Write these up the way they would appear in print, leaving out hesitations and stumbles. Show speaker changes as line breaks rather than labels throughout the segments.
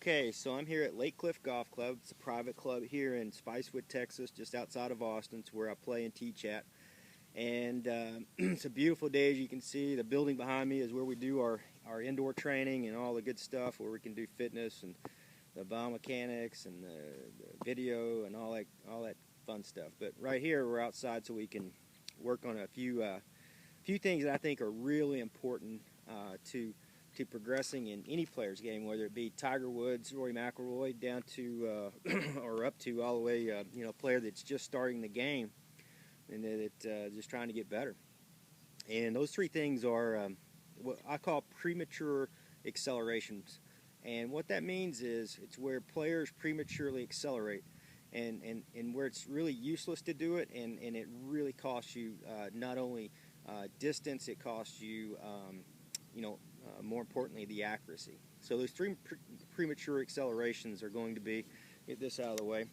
Okay, so I'm here at Lake Cliff Golf Club. It's a private club here in Spicewood, Texas, just outside of Austin. It's where I play and teach at. And it's a beautiful day, as you can see. The building behind me is where we do our indoor training and all the good stuff, where we can do fitness and the biomechanics and the video and all that fun stuff. But right here, we're outside so we can work on a few things that I think are really important to progressing in any player's game, whether it be Tiger Woods, Rory McIlroy, down to or up to all the way, a player that's just starting the game and that just trying to get better. And those three things are what I call premature accelerations. And what that means is it's where players prematurely accelerate, and where it's really useless to do it, and it really costs you not only distance, it costs you, more importantly, the accuracy. So those three premature accelerations are going to be, get this out of the way.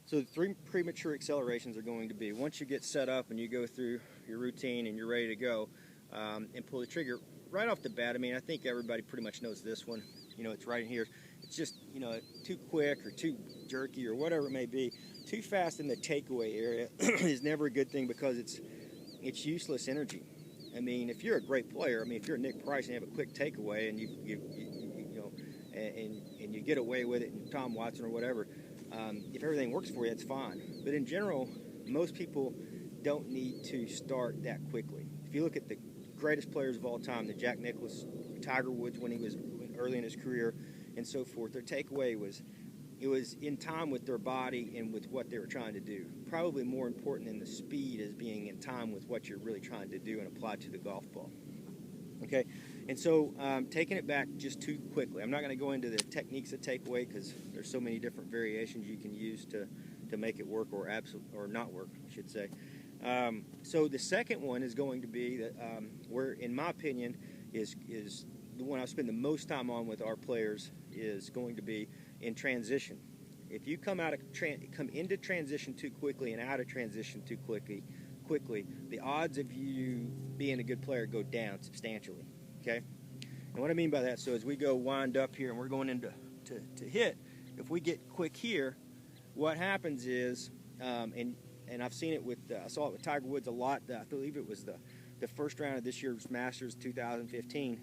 So the three premature accelerations are going to be, once you get set up and you go through your routine and you're ready to go and pull the trigger, right off the bat, I mean, I think everybody pretty much knows this one. It's right in here. It's just, too quick or too jerky or whatever it may be. Too fast in the takeaway area is never a good thing, because it's useless energy. I mean, if you're a great player, I mean, if you're Nick Price and you have a quick takeaway and you get away with it, and Tom Watson or whatever, if everything works for you, it's fine. But in general, most people don't need to start that quickly. If you look at the greatest players of all time, the Jack Nicklaus, Tiger Woods when he was early in his career, and so forth, their takeaway was in time with their body and with what they were trying to do. Probably more important than the speed is being in time with what you're really trying to do and apply to the golf ball. Okay, and so taking it back just too quickly. I'm not going to go into the techniques of takeaway, because there's so many different variations you can use to make it work or not work, I should say. So the second one is going to be that where, in my opinion, is the one I spend the most time on with our players, is going to be in transition. If you come into transition too quickly and out of transition too quickly, the odds of you being a good player go down substantially. Okay, and what I mean by that, so as we go wind up here and we're going into to hit, if we get quick here, what happens is, and I've seen it with, I saw it with Tiger Woods a lot. I believe it was the first round of this year's Masters 2015.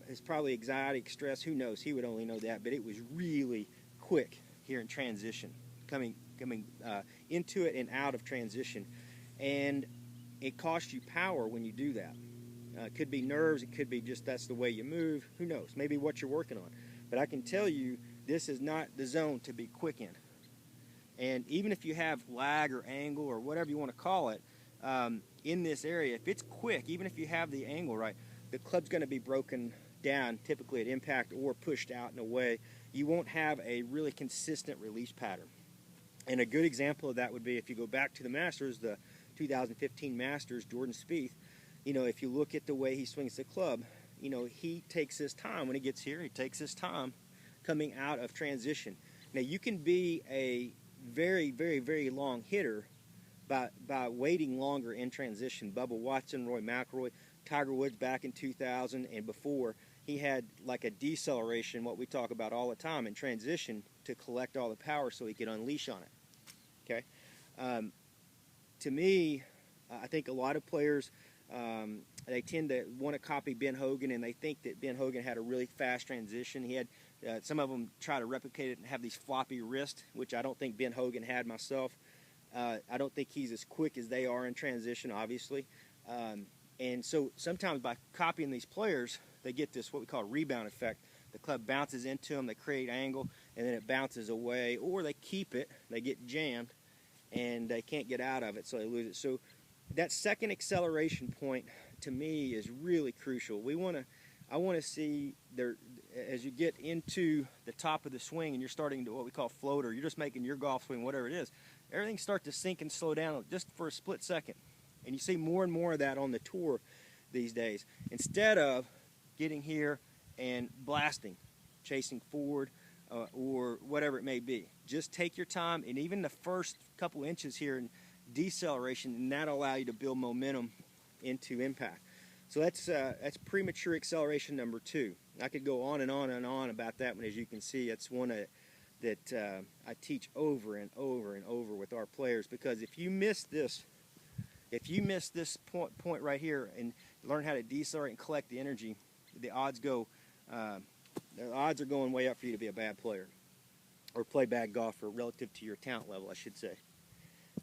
It's probably anxiety, stress, who knows? He would only know that, but it was really quick here in transition, coming into it and out of transition, and it costs you power when you do that. It could be nerves, it could be just that's the way you move, who knows? Maybe what you're working on. But I can tell you, this is not the zone to be quick in. And even if you have lag or angle or whatever you want to call it, in this area, if it's quick, even if you have the angle right, the club's going to be broken down, typically at impact, or pushed out in a way. You won't have a really consistent release pattern. And a good example of that would be, if you go back to the Masters, the 2015 Masters, Jordan Spieth, if you look at the way he swings the club, he takes his time when he gets here. He takes his time coming out of transition. Now, you can be a very, very, very long hitter by waiting longer in transition. Bubba Watson, Rory McIlroy, Tiger Woods back in 2000 and before, he had like a deceleration, what we talk about all the time, in transition, to collect all the power so he could unleash on it. Okay, to me, I think a lot of players, they tend to want to copy Ben Hogan, and they think that Ben Hogan had a really fast transition. He had some of them try to replicate it and have these floppy wrists, which I don't think Ben Hogan had myself. I don't think he's as quick as they are in transition, obviously. And so sometimes by copying these players, they get this what we call rebound effect. The club bounces into them, they create angle, and then it bounces away, or they keep it, they get jammed, and they can't get out of it, so they lose it. So that second acceleration point, to me, is really crucial. I want to see there, as you get into the top of the swing and you're starting to what we call float, or you're just making your golf swing, whatever it is, everything starts to sink and slow down just for a split second. And you see more and more of that on the tour these days. Instead of getting here and blasting, chasing forward, or whatever it may be. Just take your time, and even the first couple inches here in deceleration, and that'll allow you to build momentum into impact. So that's premature acceleration number 2. I could go on and on and on about that one. As you can see, it's one that I teach over and over and over with our players, because if you miss this point right here and learn how to decelerate and collect the energy, the odds are going way up for you to be a bad player or play bad golf, or relative to your talent level, I should say.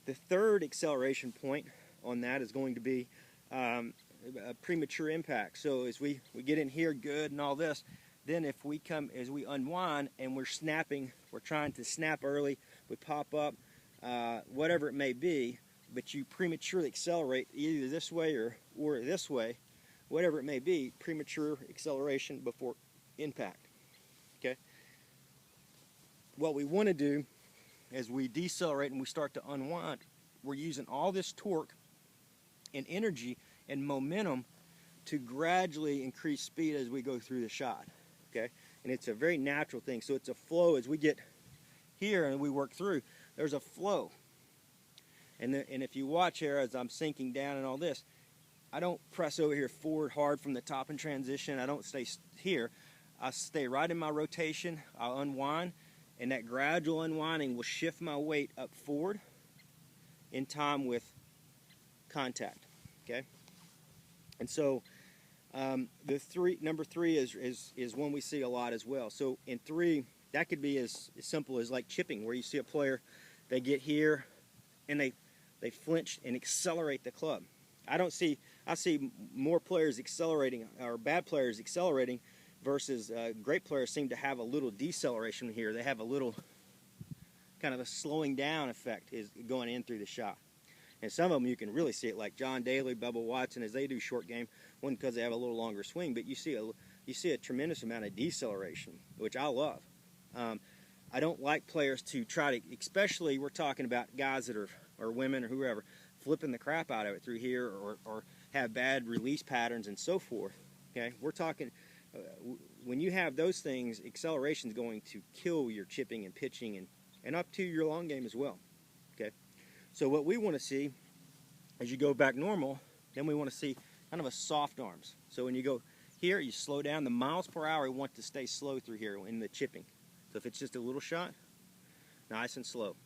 The third acceleration point on that is going to be a premature impact. So as we get in here good and all this, then as we unwind and we're trying to snap early, we pop up, whatever it may be, but you prematurely accelerate either this way or this way, whatever it may be, premature acceleration before impact. Okay? What we want to do as we decelerate and we start to unwind, we're using all this torque and energy and momentum to gradually increase speed as we go through the shot. Okay? And it's a very natural thing. So it's a flow. As we get here and we work through, there's a flow. And if you watch here as I'm sinking down and all this, I don't press over here forward hard from the top in transition. I don't stay here. I stay right in my rotation. I'll unwind, and that gradual unwinding will shift my weight up forward in time with contact. Okay? And so number 3 is one we see a lot as well. So in 3, that could be as simple as like chipping, where you see a player, they get here and they flinch and accelerate the club. I see more players accelerating, or bad players accelerating, versus great players seem to have a little deceleration here. They have a little kind of a slowing down effect is going in through the shot. And some of them you can really see it, like John Daly, Bubba Watson, as they do short game, one because they have a little longer swing, but you see a tremendous amount of deceleration, which I love. I don't like players to try to, especially we're talking about guys that are, or women or whoever, flipping the crap out of it through here, or have bad release patterns and so forth. Okay, we're talking, when you have those things, acceleration is going to kill your chipping and pitching and up to your long game as well. Okay, so what we want to see as you go back normal, then we want to see kind of a soft arms. So when you go here, you slow down. The miles per hour, you want to stay slow through here in the chipping. So if it's just a little shot, nice and slow.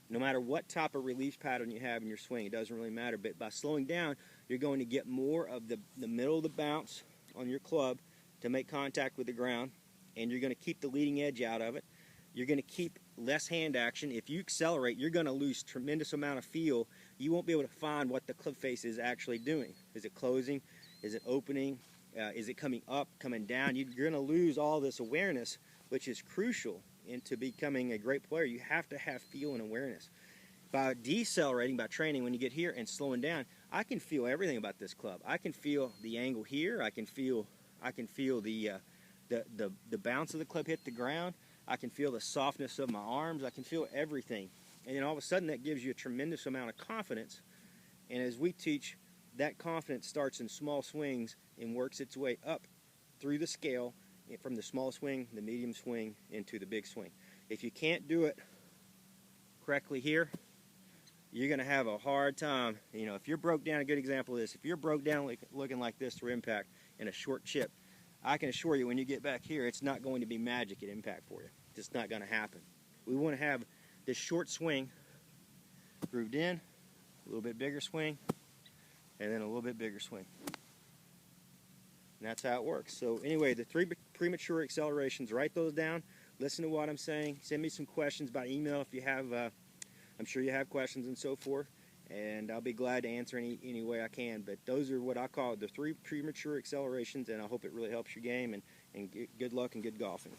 No matter what type of release pattern you have in your swing, it doesn't really matter. But by slowing down, you're going to get more of the middle of the bounce on your club to make contact with the ground, and you're going to keep the leading edge out of it. You're going to keep less hand action. If you accelerate, you're going to lose tremendous amount of feel. You won't be able to find what the club face is actually doing. Is it closing? Is it opening? Is it coming up, coming down? You're going to lose all this awareness, which is crucial into becoming a great player. You have to have feel and awareness. By decelerating, by training, when you get here and slowing down, I can feel everything about this club. I can feel the angle here. I can feel the bounce of the club hit the ground. I can feel the softness of my arms. I can feel everything. And then all of a sudden that gives you a tremendous amount of confidence. And as we teach, that confidence starts in small swings and works its way up through the scale from the small swing, the medium swing, into the big swing. If you can't do it correctly here, you're going to have a hard time. You know, if you're broke down, a good example of this, if you're broke down looking like this through impact in a short chip, I can assure you when you get back here, it's not going to be magic at impact for you. It's just not going to happen. We want to have this short swing grooved in, a little bit bigger swing, and then a little bit bigger swing. And that's how it works. So anyway, the 3 premature accelerations, write those down. Listen to what I'm saying. Send me some questions by email if you have, I'm sure you have questions and so forth. And I'll be glad to answer any way I can. But those are what I call the 3 premature accelerations, and I hope it really helps your game. And good luck and good golfing.